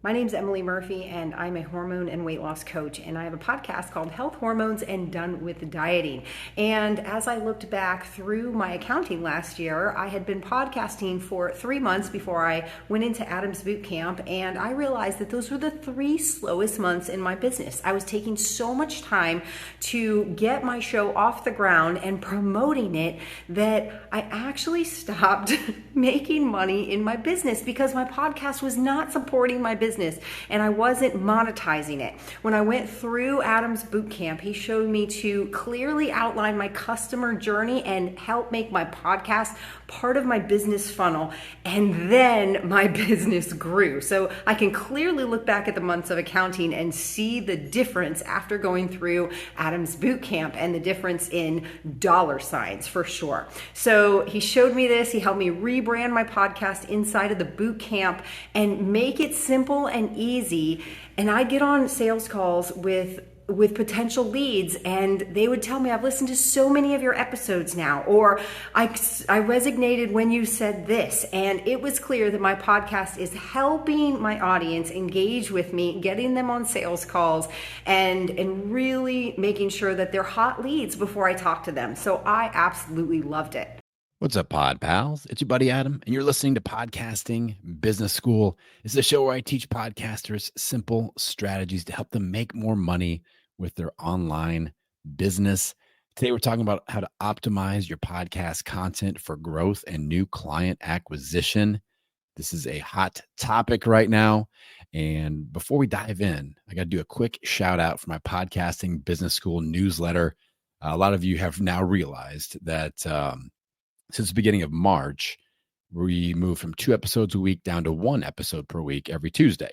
My name's Emily Murphy, and I'm a hormone and weight loss coach. And I have a podcast called Health, Hormones, and Done with Dieting. And as I looked back through my accounting last year, I had been podcasting for 3 months before I went into Adam's boot camp. And I realized that those were the 3 slowest months in my business. I was taking so much time to get my show off the ground and promoting it that I actually stopped making money in my business because my podcast was not supporting my business and I wasn't monetizing it. When I went through Adam's boot camp, he showed me to clearly outline my customer journey and help make my podcast part of my business funnel. And then my business grew. So I can clearly look back at the months of accounting and see the difference after going through Adam's boot camp and the difference in dollar signs for sure. So he showed me this. He helped me rebrand my podcast inside of the boot camp and make it simple and easy. And I get on sales calls with potential leads and they would tell me, I've listened to so many of your episodes now, or I resonated when you said this. And it was clear that my podcast is helping my audience engage with me, getting them on sales calls and really making sure that they're hot leads before I talk to them. So I absolutely loved it. What's up, Pod Pals? It's your buddy Adam, and you're listening to Podcasting Business School. It's a show where I teach podcasters simple strategies to help them make more money with their online business. Today, we're talking about how to optimize your podcast content for growth and new client acquisition. This is a hot topic right now. And before we dive in, I got to do a quick shout out for my Podcasting Business School newsletter. A lot of you have now realized that since the beginning of March, we moved from 2 episodes a week down to 1 episode per week every Tuesday.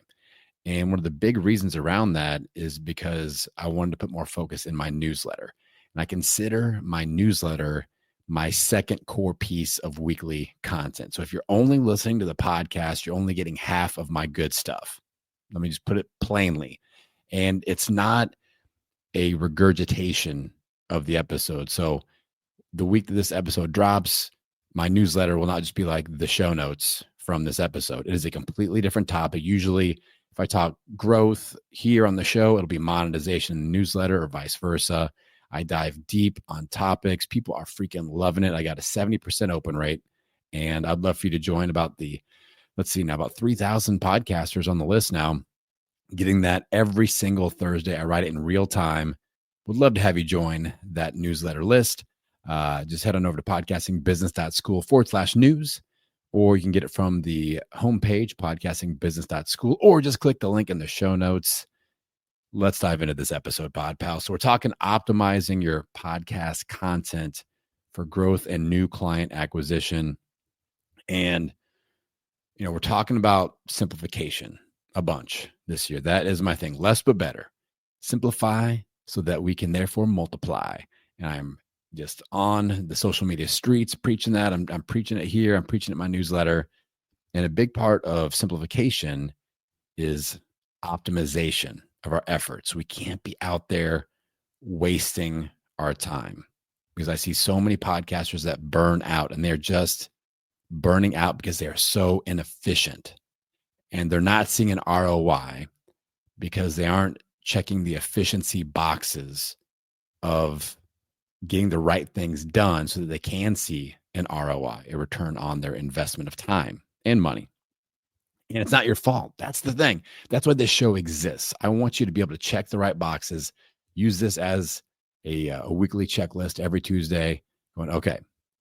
And one of the big reasons around that is because I wanted to put more focus in my newsletter. And I consider my newsletter my second core piece of weekly content. So if you're only listening to the podcast, you're only getting half of my good stuff. Let me just put it plainly. And it's not a regurgitation of the episode. So the week that this episode drops, my newsletter will not just be like the show notes from this episode. It is a completely different topic. Usually, if I talk growth here on the show, it'll be monetization in the newsletter or vice versa. I dive deep on topics. People are freaking loving it. I got a 70% open rate, and I'd love for you to join about 3,000 podcasters on the list now, getting that every single Thursday. I write it in real time. Would love to have you join that newsletter list. Just head on over to podcastingbusiness.school/news, or you can get it from the homepage, podcastingbusiness.school, or just click the link in the show notes. Let's dive into this episode, Pod Pal. So we're talking optimizing your podcast content for growth and new client acquisition. And, we're talking about simplification a bunch this year. That is my thing. Less but better. Simplify so that we can therefore multiply. And I'm just on the social media streets preaching that. I'm preaching it here. I'm preaching it in my newsletter. And a big part of simplification is optimization of our efforts. We can't be out there wasting our time, because I see so many podcasters that burn out, and they're just burning out because they are so inefficient, and they're not seeing an ROI because they aren't checking the efficiency boxes of getting the right things done so that they can see an ROI, a return on their investment of time and money. And it's not your fault. That's the thing. That's why this show exists. I want you to be able to check the right boxes. Use this as a weekly checklist every Tuesday. Going, okay,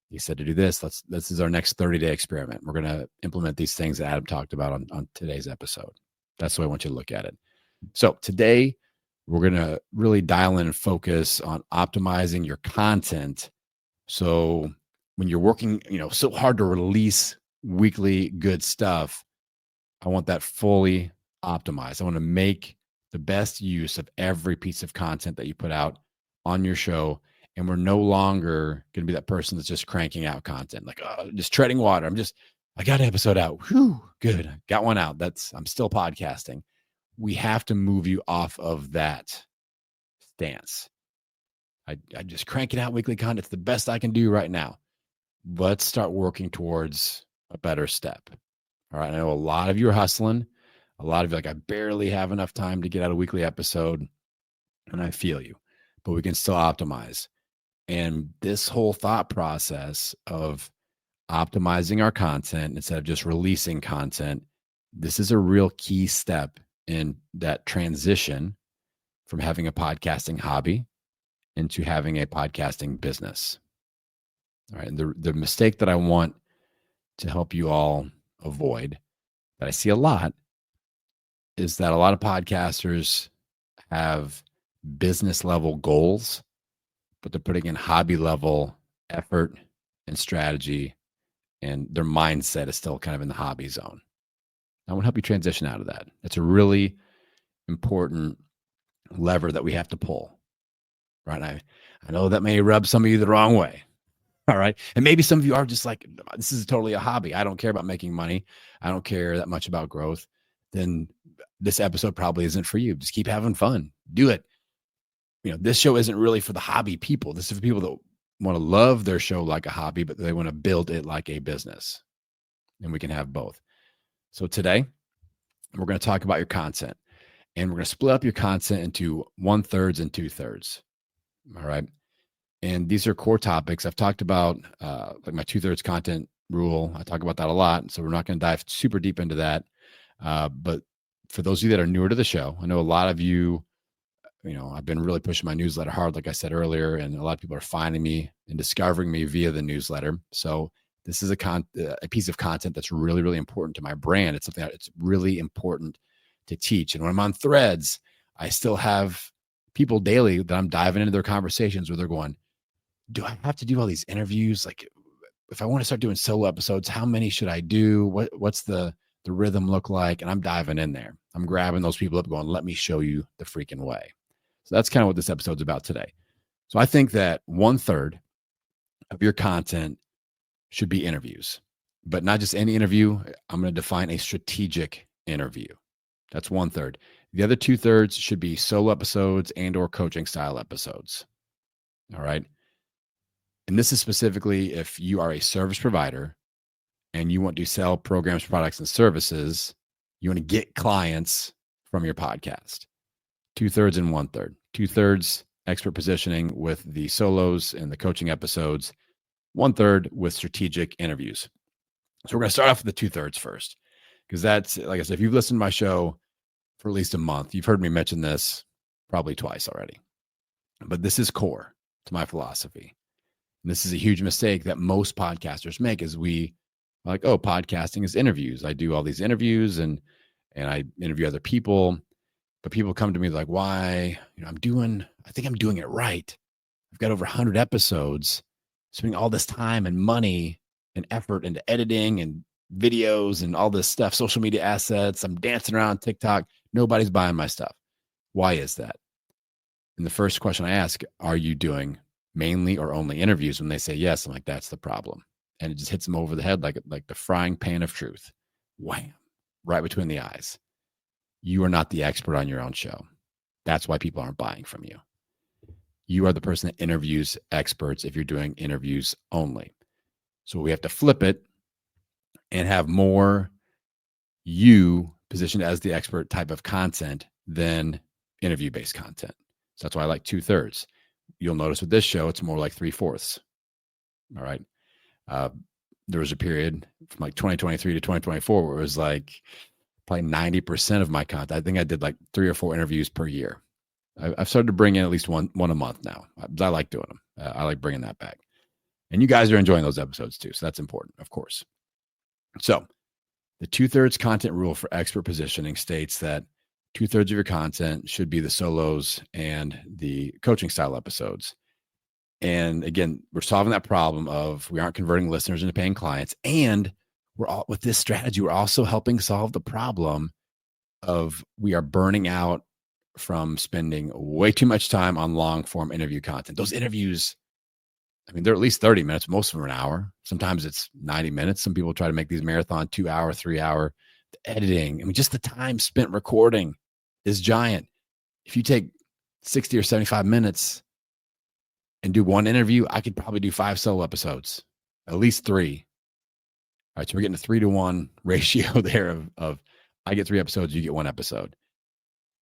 you said to do this. This is our next 30-day experiment. We're going to implement these things that Adam talked about on today's episode. That's the way I want you to look at it. So today, we're going to really dial in and focus on optimizing your content. So when you're working, so hard to release weekly good stuff, I want that fully optimized. I want to make the best use of every piece of content that you put out on your show. And we're no longer going to be that person that's just cranking out content, like just treading water. I got an episode out. Whew, good. Got one out. I'm still podcasting. We have to move you off of that stance. I just crank it out weekly content. It's the best I can do right now. Let's start working towards a better step. All right. I know a lot of you are hustling. A lot of you like, I barely have enough time to get out a weekly episode, and I feel you, but we can still optimize. And this whole thought process of optimizing our content instead of just releasing content, this is a real key step in that transition from having a podcasting hobby into having a podcasting business. All right. And the mistake that I want to help you all avoid, that I see a lot, is that a lot of podcasters have business level goals, but they're putting in hobby level effort and strategy, and their mindset is still kind of in the hobby zone. I want to help you transition out of that. It's a really important lever that we have to pull, right? I know that may rub some of you the wrong way. All right. And maybe some of you are just like, this is totally a hobby. I don't care about making money. I don't care that much about growth. Then this episode probably isn't for you. Just keep having fun. Do it. This show isn't really for the hobby people. This is for people that want to love their show like a hobby, but they want to build it like a business. And we can have both. So today, we're going to talk about your content. And we're going to split up your content into 1/3 and 2/3. All right. And these are core topics. I've talked about like my 2/3 content rule. I talk about that a lot. So we're not going to dive super deep into that. But for those of you that are newer to the show, I know a lot of you, I've been really pushing my newsletter hard, like I said earlier, and a lot of people are finding me and discovering me via the newsletter. So this is a piece of content that's really, really important to my brand. It's something that it's really important to teach. And when I'm on Threads, I still have people daily that I'm diving into their conversations where they're going, do I have to do all these interviews? Like, if I want to start doing solo episodes, how many should I do? What's the rhythm look like? And I'm diving in there. I'm grabbing those people up going, let me show you the freaking way. So that's kind of what this episode's about today. So I think that 1/3 of your content should be interviews, but not just any interview. I'm going to define a strategic interview. That's 1/3. The other 2/3 should be solo episodes and or coaching style episodes. All right. And this is specifically if you are a service provider and you want to sell programs, products, and services, you want to get clients from your podcast. 2/3 and 1/3. 2/3 expert positioning with the solos and the coaching episodes. 1/3 with strategic interviews. So we're going to start off with the 2/3 first, because that's, like I said, if you've listened to my show for at least a month, you've heard me mention this probably twice already. But this is core to my philosophy. And this is a huge mistake that most podcasters make, is we like, oh, podcasting is interviews. I do all these interviews and I interview other people. But people come to me like, why? I think I'm doing it right. I've got over 100 episodes, spending all this time and money and effort into editing and videos and all this stuff, social media assets. I'm dancing around TikTok. Nobody's buying my stuff. Why is that? And the first question I ask, are you doing mainly or only interviews? When they say yes, I'm like, that's the problem. And it just hits them over the head like the frying pan of truth. Wham, right between the eyes. You are not the expert on your own show. That's why people aren't buying from you. You are the person that interviews experts if you're doing interviews only. So we have to flip it and have more you positioned as the expert type of content than interview-based content. So that's why I like 2/3. You'll notice with this show, it's more like 3/4. All right. There was a period from like 2023 to 2024 where it was like probably 90% of my content. I think I did like 3 or 4 interviews per year. I've started to bring in at least one a month now. I like doing them. I like bringing that back. And you guys are enjoying those episodes too. So that's important, of course. So the 2/3 content rule for expert positioning states that 2/3 of your content should be the solos and the coaching style episodes. And again, we're solving that problem of we aren't converting listeners into paying clients. And with this strategy, we're also helping solve the problem of we are burning out from spending way too much time on long form interview content. Those interviews, they're at least 30 minutes. Most of them are an hour. Sometimes it's 90 minutes. Some people try to make these marathon 2 hour, 3 hour. The editing. Just the time spent recording is giant. If you take 60 or 75 minutes and do one interview, I could probably do 5 solo episodes, at least 3. All right. So we're getting a 3-to-1 ratio there of I get 3 episodes, you get 1 episode.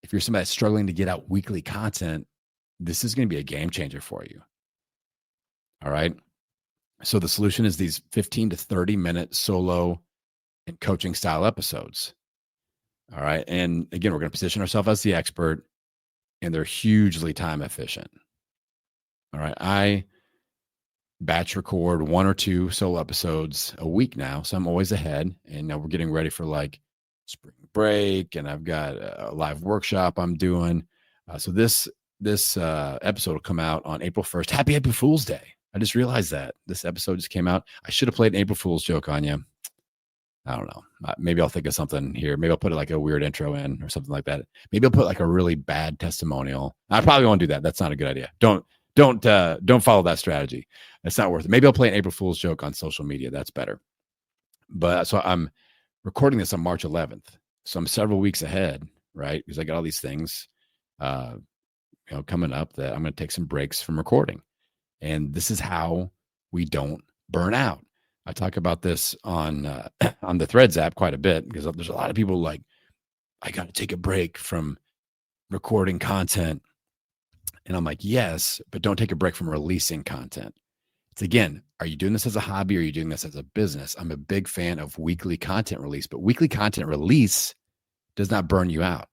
If you're somebody that's struggling to get out weekly content, this is going to be a game changer for you. All right. So the solution is these 15 to 30-minute solo and coaching style episodes. All right. And again, we're going to position ourselves as the expert, and they're hugely time efficient. All right. I batch record 1 or 2 solo episodes a week now. So I'm always ahead. And now we're getting ready for like spring break, and I've got a live workshop I'm doing. So this episode will come out on April 1st. Happy April Fool's Day. I just realized that this episode just came out. I should have played an April Fool's joke on you. I don't know. Maybe I'll think of something here. Maybe I'll put like a weird intro in or something like that. Maybe I'll put like a really bad testimonial. I probably won't do that. That's not a good idea. Don't follow that strategy. It's not worth it. Maybe I'll play an April Fool's joke on social media. That's better. But so I'm recording this on March 11th. So I'm several weeks ahead, right? Because I got all these things, coming up that I'm going to take some breaks from recording. And this is how we don't burn out. I talk about this on the Threads app quite a bit, because there's a lot of people like, I got to take a break from recording content. And I'm like, yes, but don't take a break from releasing content. It's again, are you doing this as a hobby or are you doing this as a business? I'm a big fan of weekly content release, but weekly content release does not burn you out.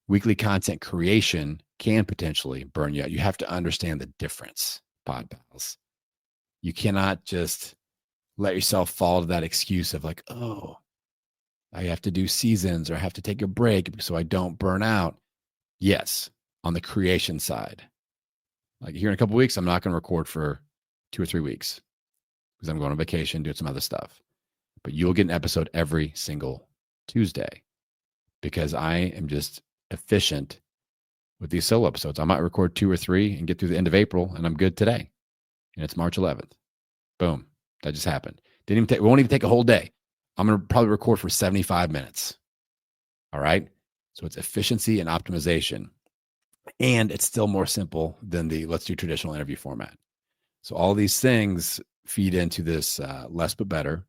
Weekly content creation can potentially burn you out. You have to understand the difference, pod pals. You cannot just let yourself fall to that excuse of like, oh, I have to do seasons or I have to take a break so I don't burn out. Yes, on the creation side. Like here in a couple of weeks, I'm not going to record for 2 or 3 weeks because I'm going on vacation, doing some other stuff. But you'll get an episode every single Tuesday because I am just efficient with these solo episodes. I might record 2 or 3 and get through the end of April, and I'm good today. And it's March 11th. Boom. That just happened. It won't even take a whole day. I'm going to probably record for 75 minutes. All right. So it's efficiency and optimization. And it's still more simple than the let's do traditional interview format. So all these things feed into this less but better,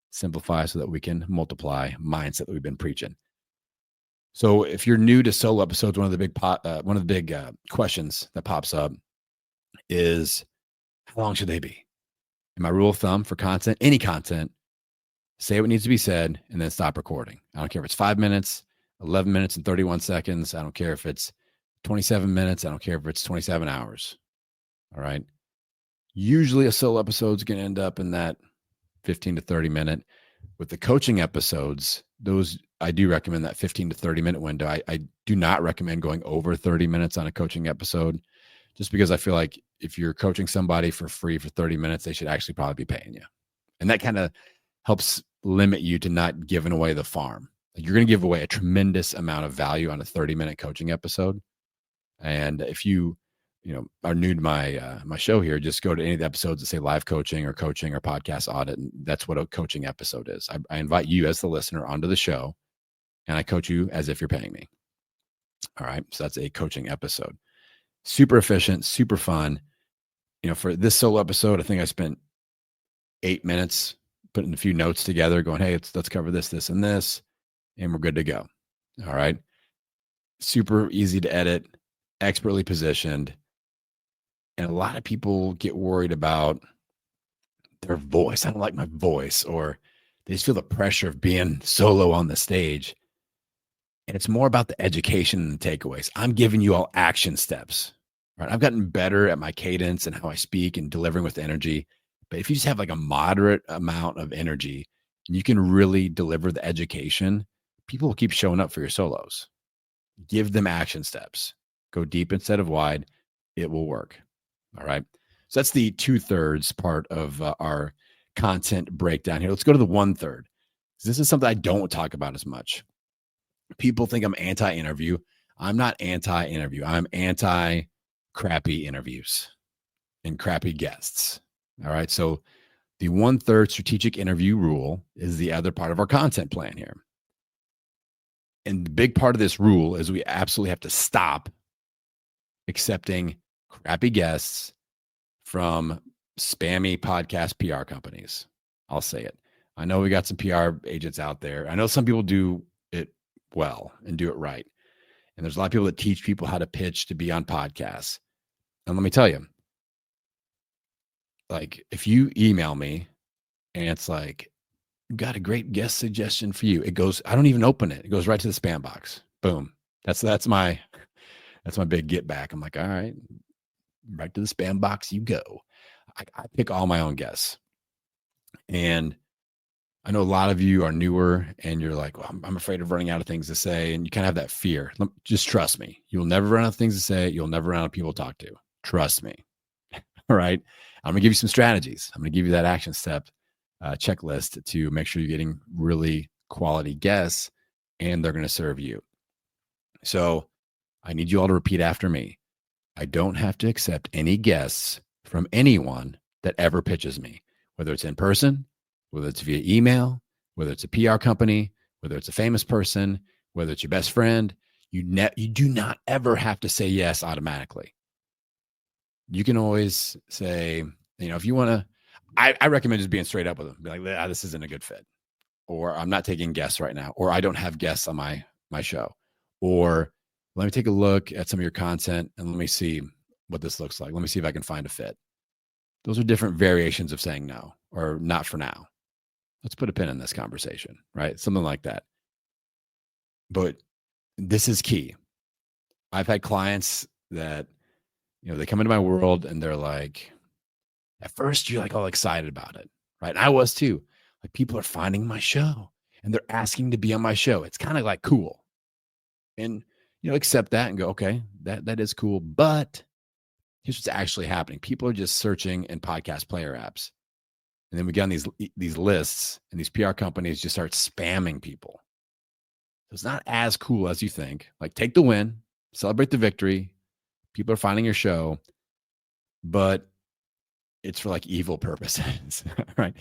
simplify so that we can multiply mindset that we've been preaching. So if you're new to solo episodes, one of the big questions that pops up is, how long should they be? And my rule of thumb for content, any content, say what needs to be said and then stop recording. I don't care if it's 5 minutes, 11 minutes and 31 seconds. I don't care if it's 27 minutes. I don't care if it's 27 hours. All right. Usually a solo episode is going to end up in that 15 to 30 minute. With the coaching episodes, those I do recommend that 15 to 30 minute window. I do not recommend going over 30 minutes on a coaching episode, just because I feel like if you're coaching somebody for free for 30 minutes, they should actually probably be paying you. And that kind of helps limit you to not giving away the farm. Like you're going to give away a tremendous amount of value on a 30-minute coaching episode. And if you are new to my show here, just go to any of the episodes that say live coaching or podcast audit. And that's what a coaching episode is. I invite you as the listener onto the show, and I coach you as if you're paying me. All right. So that's a coaching episode. Super efficient, super fun. For this solo episode, I think I spent 8 minutes putting a few notes together going, hey, let's cover this, and this, and we're good to go. All right. Super easy to edit, expertly positioned. And a lot of people get worried about their voice. I don't like my voice, or they just feel the pressure of being solo on the stage. And it's more about the education and the takeaways. I'm giving you all action steps, right? I've gotten better at my cadence and how I speak and delivering with energy. But if you just have like a moderate amount of energy and you can really deliver the education, people will keep showing up for your solos. Give them action steps. Go deep instead of wide. It will work. All right. So that's the 2/3 part of our content breakdown here. Let's go to the 1/3. This is something I don't talk about as much. People think I'm anti-interview. I'm not anti-interview. I'm anti-crappy interviews and crappy guests. All right. So the 1/3 strategic interview rule is the other part of our content plan here. And the big part of this rule is we absolutely have to stop accepting crappy guests from spammy podcast PR companies. I'll say it. I know we got some PR agents out there. I know some people do well and do it right. And there's a lot of people that teach people how to pitch to be on podcasts. And let me tell you, like if you email me and it's like, got a great guest suggestion for you, it goes, I don't even open it. It goes right to the spam box. Boom. That's my big get back. I'm like, all right, right to the spam box you go. I pick all my own guests. And I know a lot of you are newer and you're like, well, I'm afraid of running out of things to say. And you kind of have that fear. Just trust me. You'll never run out of things to say. You'll never run out of people to talk to. Trust me. All right. I'm going to give you some strategies. I'm going to give you that action step checklist to make sure you're getting really quality guests and they're going to serve you. So I need you all to repeat after me. I don't have to accept any guests from anyone that ever pitches me, whether it's in person, whether it's via email, whether it's a PR company, whether it's a famous person, whether it's your best friend. You do not ever have to say yes automatically. You can always say, if you want to, I recommend just being straight up with them. Be like, this isn't a good fit. Or I'm not taking guests right now. Or I don't have guests on my show. Or let me take a look at some of your content and let me see what this looks like. Let me see if I can find a fit. Those are different variations of saying no or not for now. Let's put a pin in this conversation, right? Something like that. But this is key. I've had clients that, they come into my world and they're like, at first you're like all excited about it, right? And I was too. Like people are finding my show and they're asking to be on my show. It's kind of like cool. And, accept that and go, okay, that is cool. But here's what's actually happening. People are just searching in podcast player apps. And then we get on these lists and these PR companies just start spamming people. So it's not as cool as you think. Like take the win, celebrate the victory. People are finding your show, but it's for like evil purposes, right?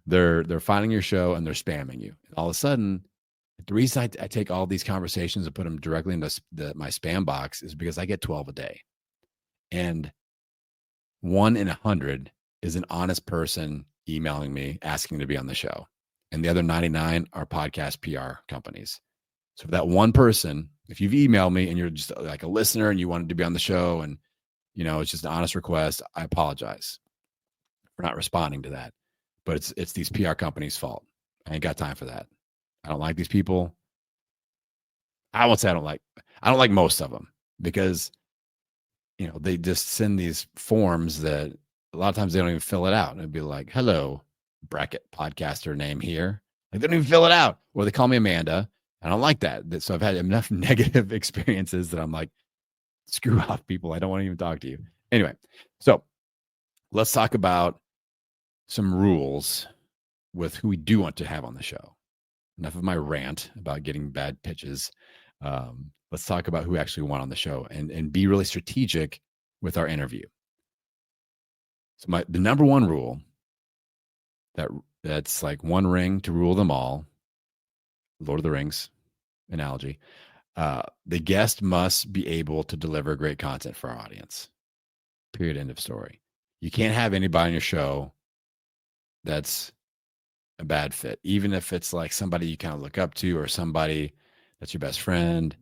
They're finding your show and they're spamming you. All of a sudden, the reason I take all these conversations and put them directly into my spam box is because I get 12 a day. And 1 in 100 is an honest person emailing me asking to be on the show. And the other 99 are podcast PR companies. So for that one person, if you've emailed me and you're just like a listener and you wanted to be on the show and, it's just an honest request, I apologize for not responding to that. But it's these PR companies' fault. I ain't got time for that. I don't like these people. I won't say I don't like most of them because, they just send these forms that a lot of times they don't even fill it out. And it'd be like, hello, bracket podcaster name here. Like they don't even fill it out. Or they call me Amanda. I don't like that. So I've had enough negative experiences that I'm like, screw off, people. I don't want to even talk to you. Anyway, so let's talk about some rules with who we do want to have on the show. Enough of my rant about getting bad pitches. Let's talk about who actually want on the show and be really strategic with our interview. So the number one rule that's like one ring to rule them all, Lord of the Rings analogy. The guest must be able to deliver great content for our audience. Period. End of story. You can't have anybody on your show that's a bad fit, even if it's like somebody you kind of look up to or somebody that's your best friend.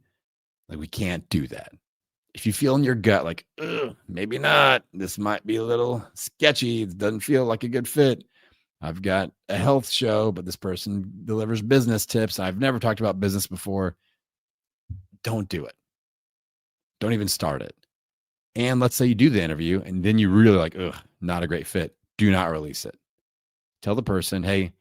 Like we can't do that. If you feel in your gut like, maybe not, this might be a little sketchy, it doesn't feel like a good fit. I've got a health show, but this person delivers business tips. I've never talked about business before. Don't do it. Don't even start it. And let's say you do the interview and then you really like, not a great fit. Do not release it. Tell the person, hey,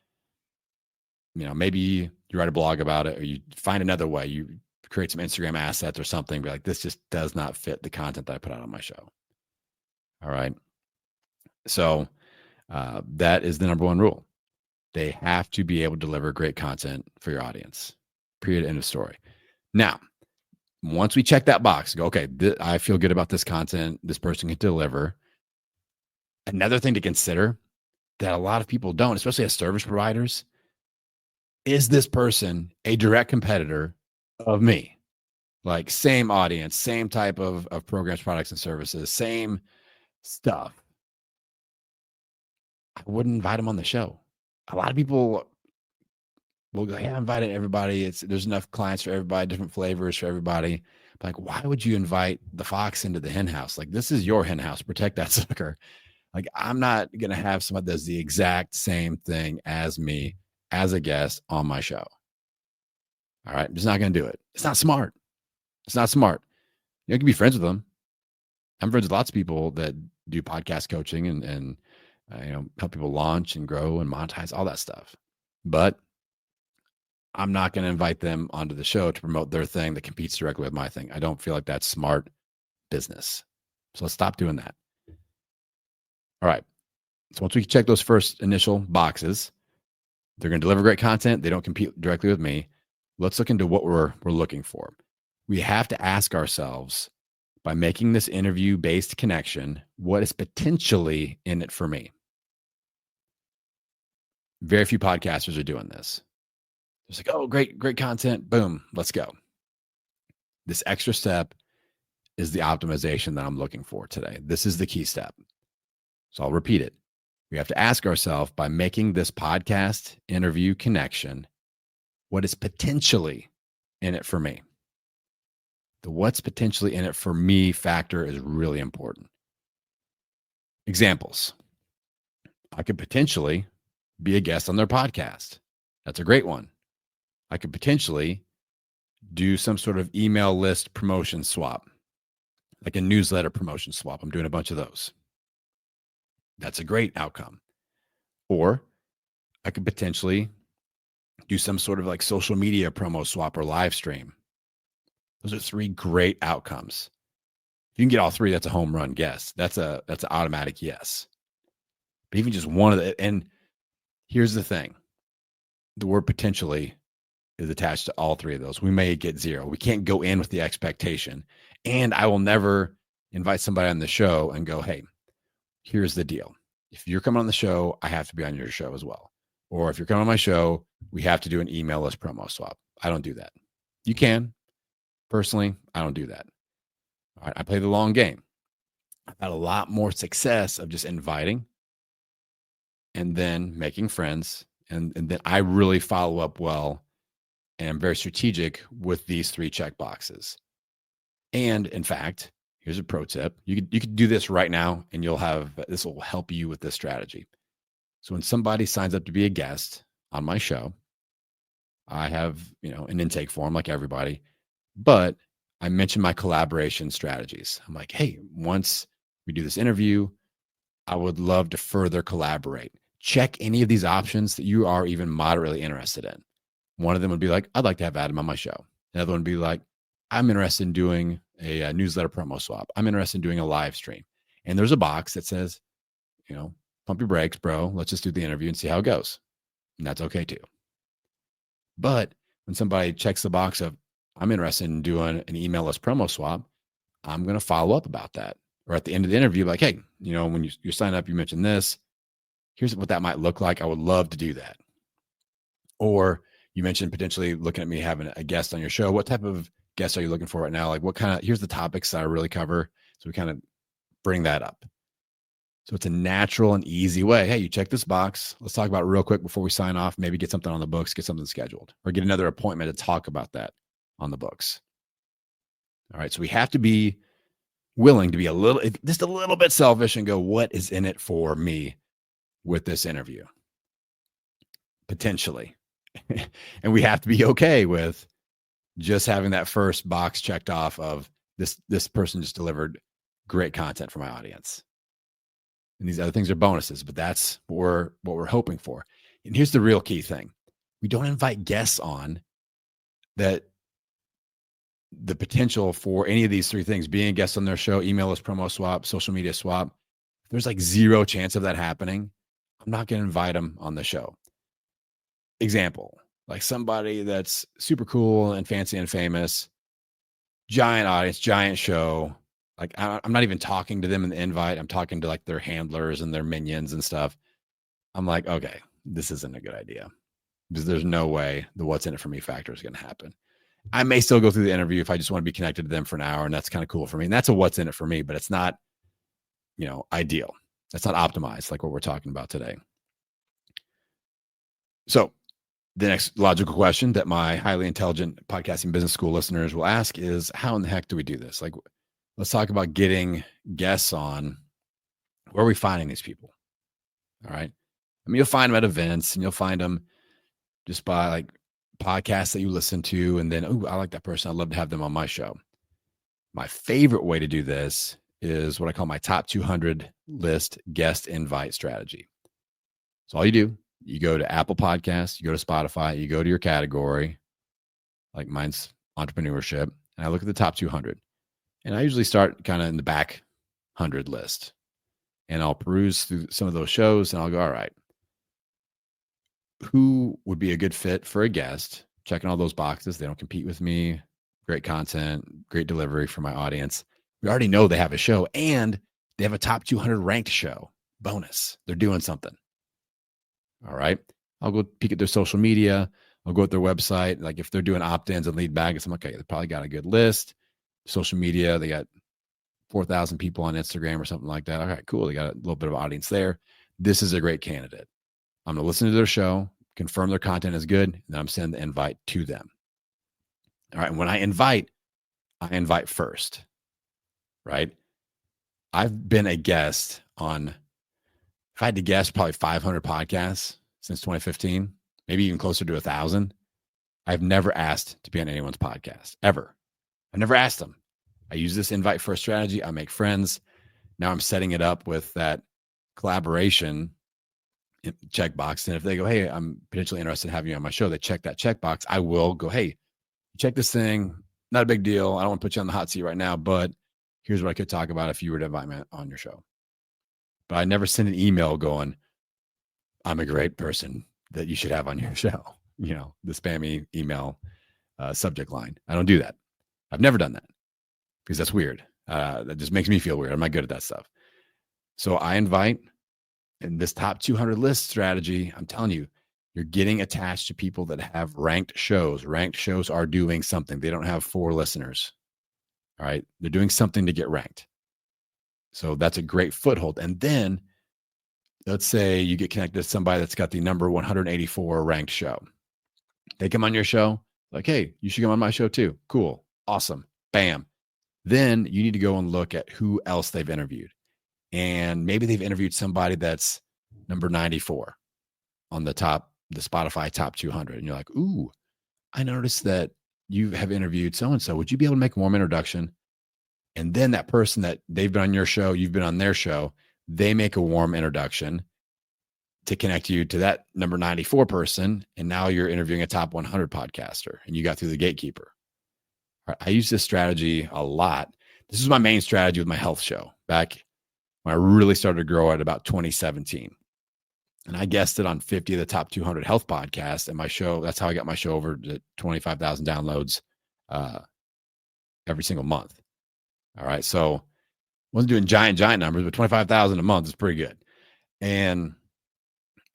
maybe you write a blog about it or you find another way. You create some Instagram assets or something. Be like, this just does not fit the content that I put out on my show. All right. So that is the number one rule. They have to be able to deliver great content for your audience. Period. End of story. Now, once we check that box, go, okay, I feel good about this content. This person can deliver. Another thing to consider that a lot of people don't, especially as service providers, is this person a direct competitor of me? Like same audience, same type of programs, products, and services, same stuff. I wouldn't invite them on the show. A lot of people we'll go, yeah, I invited everybody. There's enough clients for everybody, different flavors for everybody. But like, why would you invite the fox into the hen house? Like, this is your hen house. Protect that sucker. Like, I'm not going to have somebody that does the exact same thing as me as a guest on my show. All right. I'm just not going to do it. It's not smart. It's not smart. You can be friends with them. I'm friends with lots of people that do podcast coaching and help people launch and grow and monetize, all that stuff. But I'm not going to invite them onto the show to promote their thing that competes directly with my thing. I don't feel like that's smart business. So let's stop doing that. All right. So once we check those first initial boxes, they're going to deliver great content. They don't compete directly with me. Let's look into what we're looking for. We have to ask ourselves, by making this interview-based connection, what is potentially in it for me? Very few podcasters are doing this. It's like, oh, great content. Boom, let's go. This extra step is the optimization that I'm looking for today. This is the key step. So I'll repeat it. We have to ask ourselves, by making this podcast interview connection, what is potentially in it for me? The what's potentially in it for me factor is really important. Examples. I could potentially be a guest on their podcast. That's a great one. I could potentially do some sort of email list promotion swap, like a newsletter promotion swap. I'm doing a bunch of those. That's a great outcome. Or I could potentially do some sort of like social media promo swap or live stream. Those are three great outcomes. If you can get all three, that's a home run guess. That's an automatic yes. But even just one of the, and here's the thing. The word potentially is attached to all three of those. We may get zero. We can't go in with the expectation. And I will never invite somebody on the show and go, hey, here's the deal. If you're coming on the show, I have to be on your show as well. Or if you're coming on my show, we have to do an email list promo swap. I don't do that. You can. Personally, I don't do that. All right, I play the long game. I've had a lot more success of just inviting and then making friends. And then I really follow up well and I'm very strategic with these three check boxes. And in fact, here's a pro tip. You could do this right now and this will help you with this strategy. So when somebody signs up to be a guest on my show, I have, an intake form like everybody, but I mention my collaboration strategies. I'm like, hey, once we do this interview, I would love to further collaborate. Check any of these options that you are even moderately interested in. One of them would be like, I'd like to have Adam on my show. Another one would be like, I'm interested in doing a newsletter promo swap. I'm interested in doing a live stream. And there's a box that says, pump your brakes, bro. Let's just do the interview and see how it goes. And that's okay too. But when somebody checks the box of, I'm interested in doing an email list promo swap, I'm going to follow up about that. Or at the end of the interview, like, hey, when you sign up, you mentioned this. Here's what that might look like. I would love to do that. Or you mentioned potentially looking at me having a guest on your show. What type of guests are you looking for right now? Like here's the topics that I really cover. So we kind of bring that up. So it's a natural and easy way. Hey, you check this box. Let's talk about it real quick before we sign off. Maybe get something on the books, get something scheduled, or get another appointment to talk about that on the books. All right. So we have to be willing to be just a little bit selfish and go, what is in it for me with this interview? Potentially. And we have to be okay with just having that first box checked off of this person just delivered great content for my audience. And these other things are bonuses, but that's what we're hoping for. And here's the real key thing. We don't invite guests on that the potential for any of these three things, being a guest on their show, email list promo swap, social media swap, there's like zero chance of that happening. I'm not going to invite them on the show. Example, like somebody that's super cool and fancy and famous, giant audience, giant show. Like I'm not even talking to them in the invite. I'm talking to like their handlers and their minions and stuff. I'm like, okay, this isn't a good idea because there's no way the what's in it for me factor is going to happen. I may still go through the interview if I just want to be connected to them for an hour, and that's kind of cool for me. And that's a what's in it for me, but it's not, ideal. That's not optimized like what we're talking about today. So The next logical question that my highly intelligent podcasting business school listeners will ask is, how in the heck do we do this? Like, let's talk about getting guests on. Where are we finding these people? All right. I mean, you'll find them at events, and you'll find them just by like podcasts that you listen to. And then, oh, I like that person. I'd love to have them on my show. My favorite way to do this is what I call my top 200 list guest invite strategy. So all you do, you go to Apple Podcasts, you go to Spotify, you go to your category, like mine's entrepreneurship, and I look at the top 200. And I usually start kind of in the back 100 list. And I'll peruse through some of those shows, and I'll go, all right, who would be a good fit for a guest? Checking all those boxes. They don't compete with me. Great content, great delivery for my audience. We already know they have a show, and they have a top 200 ranked show. Bonus. They're doing something. All right. I'll go peek at their social media. I'll go at their website. Like if they're doing opt-ins and lead magnets, I'm like, okay, they probably got a good list. Social media, they got 4,000 people on Instagram or something like that. All right, cool. They got a little bit of audience there. This is a great candidate. I'm going to listen to their show, confirm their content is good, and then I'm sending the invite to them. All right. And when I invite first, right? I've been a guest on, if I had to guess, probably 500 podcasts since 2015, maybe even closer to 1,000. I've never asked to be on anyone's podcast, ever. I've never asked them. I use this invite first strategy. I make friends. Now I'm setting it up with that collaboration checkbox. And if they go, hey, I'm potentially interested in having you on my show, they check that checkbox. I will go, hey, check this thing. Not a big deal. I don't want to put you on the hot seat right now, but here's what I could talk about if you were to invite me on your show. But I never send an email going, I'm a great person that you should have on your show. You know, the spammy email subject line. I don't do that. I've never done that because that's weird. That just makes me feel weird. I'm not good at that stuff. So I invite, in this top 200 list strategy, I'm telling you, you're getting attached to people that have ranked shows. Ranked shows are doing something. They don't have 4 listeners. All right. They're doing something to get ranked. So that's a great foothold. And then let's say you get connected to somebody that's got the number 184 ranked show. They come on your show, like, hey, you should come on my show too. Cool. Awesome. Bam. Then you need to go and look at who else they've interviewed. And maybe they've interviewed somebody that's number 94 on the Spotify top 200. And you're like, ooh, I noticed that you have interviewed so-and-so. Would you be able to make a warm introduction? And then that person that they've been on your show, you've been on their show, they make a warm introduction to connect you to that number 94 person. And now you're interviewing a top 100 podcaster and you got through the gatekeeper. I use this strategy a lot. This is my main strategy with my health show back when I really started to grow at about 2017. And I guested on 50 of the top 200 health podcasts, and my show, that's how I got my show over to 25,000 downloads every single month. All right. So wasn't doing giant numbers, but 25,000 a month is pretty good. And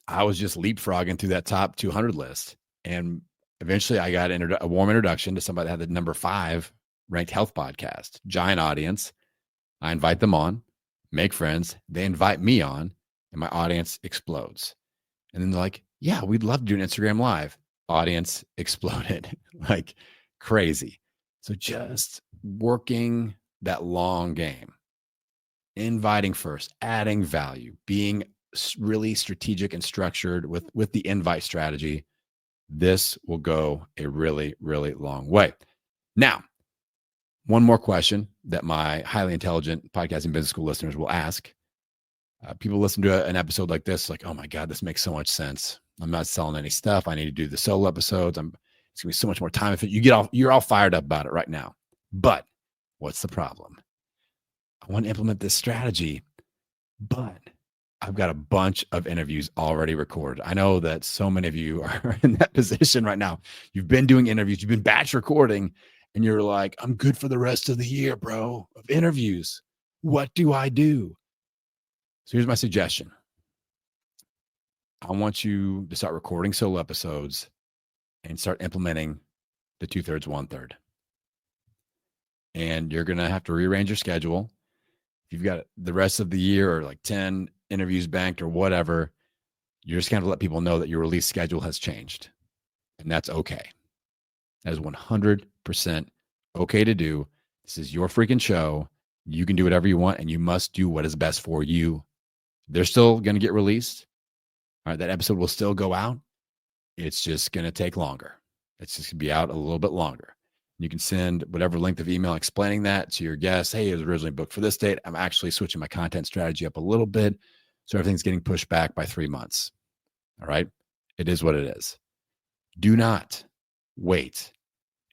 I was just leapfrogging through that top 200 list. And eventually I got a warm introduction to somebody that had the number 5 ranked health podcast, giant audience. I invite them on, make friends. They invite me on, and my audience explodes. And then they're like, yeah, we'd love to do an Instagram live. Audience exploded like crazy. So just working that long game, inviting first, adding value, being really strategic and structured with the invite strategy. This will go a really, really long way. Now, one more question that my highly intelligent podcasting business school listeners will ask. People listen to an episode like this, like, oh my God, this makes so much sense. I'm not selling any stuff. I need to do the solo episodes. It's gonna be so much more time. If you're all fired up about it right now. But what's the problem? I want to implement this strategy, but I've got a bunch of interviews already recorded. I know that so many of you are in that position right now. You've been doing interviews, you've been batch recording, and you're like, I'm good for the rest of the year, bro, of interviews. What do I do? So here's my suggestion. I want you to start recording solo episodes and start implementing the 2/3, 1/3. And you're going to have to rearrange your schedule. If you've got the rest of the year or like 10 interviews banked or whatever, you're just going to let people know that your release schedule has changed. And that's okay. That is 100% okay to do. This is your freaking show. You can do whatever you want, and you must do what is best for you. They're still going to get released. All right, that episode will still go out. It's just going to take longer. It's just going to be out a little bit longer. You can send whatever length of email explaining that to your guests. Hey, it was originally booked for this date. I'm actually switching my content strategy up a little bit. So everything's getting pushed back by 3 months. All right. It is what it is. Do not wait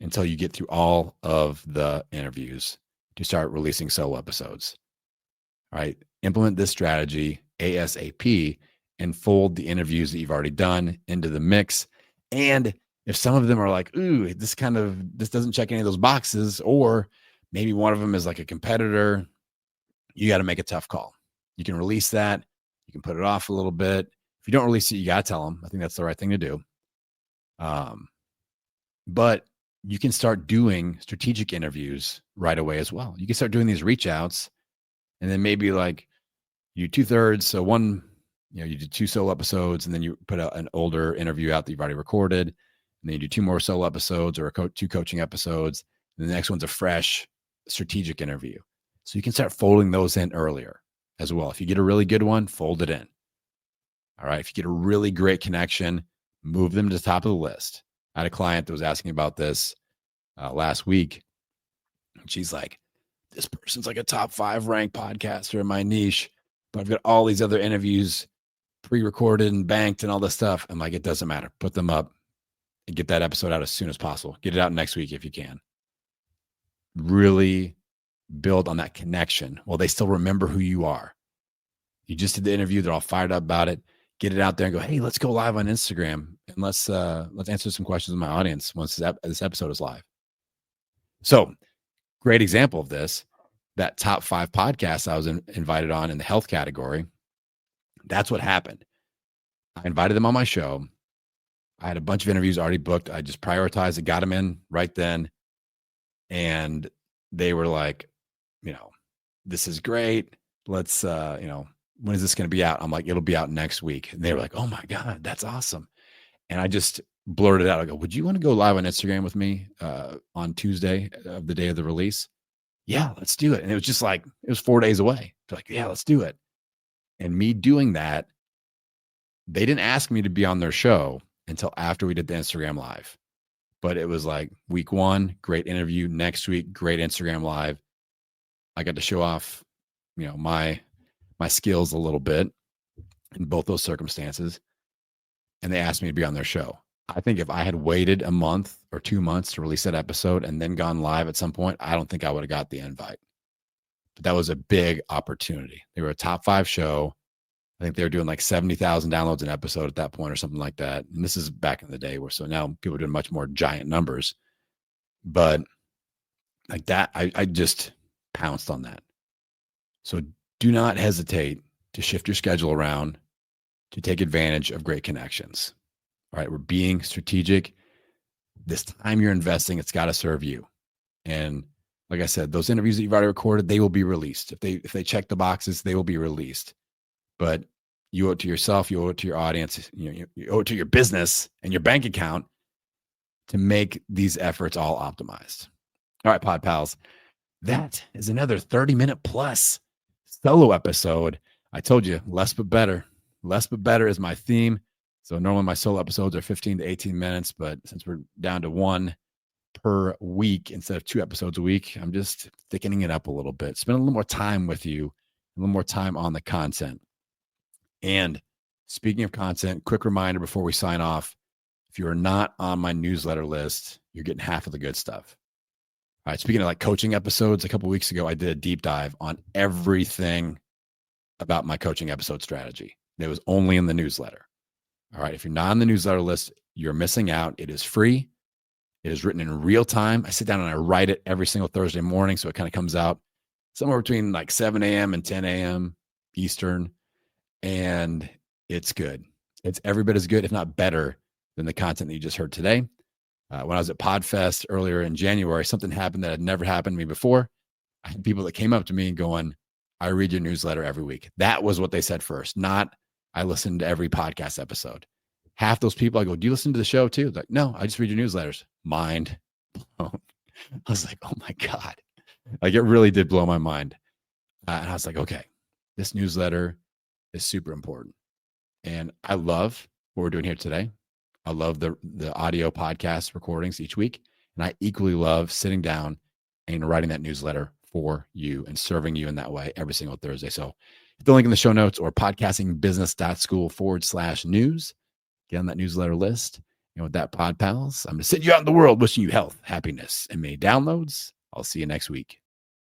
until you get through all of the interviews to start releasing solo episodes. All right. Implement this strategy ASAP and fold the interviews that you've already done into the mix. And if some of them are like, ooh, this doesn't check any of those boxes, or maybe one of them is like a competitor, you got to make a tough call. You can release that. You can put it off a little bit. If you don't release it, you got to tell them. I think that's the right thing to do. But you can start doing strategic interviews right away as well. You can start doing these reach outs, and then maybe like you 2/3. So one, you do 2 solo episodes, and then you put an older interview out that you've already recorded. And then you do 2 more solo episodes or 2 coaching episodes. And the next one's a fresh strategic interview. So you can start folding those in earlier as well. If you get a really good one, fold it in. All right. If you get a really great connection, move them to the top of the list. I had a client that was asking about this last week. And she's like, this person's like a top 5 ranked podcaster in my niche, but I've got all these other interviews pre-recorded and banked and all this stuff. I'm like, it doesn't matter. Put them up and get that episode out as soon as possible. Get it out next week if you can. Really build on that connection. Well, they still remember who you are. You just did the interview. They're all fired up about it. Get it out there and go, hey, let's go live on Instagram and let's answer some questions in my audience once this episode is live. So great example of this, that top 5 podcasts I was invited on in the health category. That's what happened. I invited them on my show. I had a bunch of interviews already booked. I just prioritized it, got them in right then. And they were like, this is great. Let's, when is this going to be out? I'm like, it'll be out next week. And they were like, oh my God, that's awesome. And I just blurted out. I go, would you want to go live on Instagram with me on Tuesday of the day of the release? Yeah, let's do it. And it was just like, it was 4 days away. They're like, yeah, let's do it. And me doing that, they didn't ask me to be on their show until after we did the Instagram live. But it was like week 1, great interview. Next week, great Instagram live. I got to show off, my skills a little bit in both those circumstances. And they asked me to be on their show. I think if I had waited a month or 2 months to release that episode and then gone live at some point, I don't think I would have got the invite. But that was a big opportunity. They were a top 5 show. I think they were doing like 70,000 downloads an episode at that point or something like that. And this is back in the day so now people are doing much more giant numbers. But like that, I just pounced on that. So do not hesitate to shift your schedule around to take advantage of great connections. All right. We're being strategic. This time you're investing, it's got to serve you. And like I said, those interviews that you've already recorded, they will be released. If they check the boxes, they will be released. But you owe it to yourself, you owe it to your audience, you owe it to your business and your bank account to make these efforts all optimized. All right, Pod Pals, that is another 30-minute plus solo episode. I told you, less but better. Less but better is my theme. So normally my solo episodes are 15 to 18 minutes, but since we're down to 1 per week instead of 2 episodes a week, I'm just thickening it up a little bit. Spend a little more time with you, a little more time on the content. And speaking of content, quick reminder before we sign off, if you are not on my newsletter list, you're getting half of the good stuff. All right. Speaking of like coaching episodes, a couple of weeks ago, I did a deep dive on everything about my coaching episode strategy. It was only in the newsletter. All right. If you're not on the newsletter list, you're missing out. It is free. It is written in real time. I sit down and I write it every single Thursday morning. So it kind of comes out somewhere between like 7 a.m. and 10 a.m. Eastern. And it's good. It's every bit as good, if not better, than the content that you just heard today. When I was at PodFest earlier in January, something happened that had never happened to me before. I had people that came up to me going, I read your newsletter every week. That was what they said first, not I listened to every podcast episode. half those people, I go, do you listen to the show too? Like, no, I just read your newsletters. Mind blown. I was like, oh my God. Like it really did blow my mind. And I was like, okay, this newsletter is super important. And I love what we're doing here today. I love the audio podcast recordings each week. And I equally love sitting down and writing that newsletter for you and serving you in that way every single Thursday. So hit the link in the show notes or podcastingbusiness.school/news. Get on that newsletter list. And with that, Pod Pals, I'm going to send you out in the world wishing you health, happiness, and many downloads. I'll see you next week.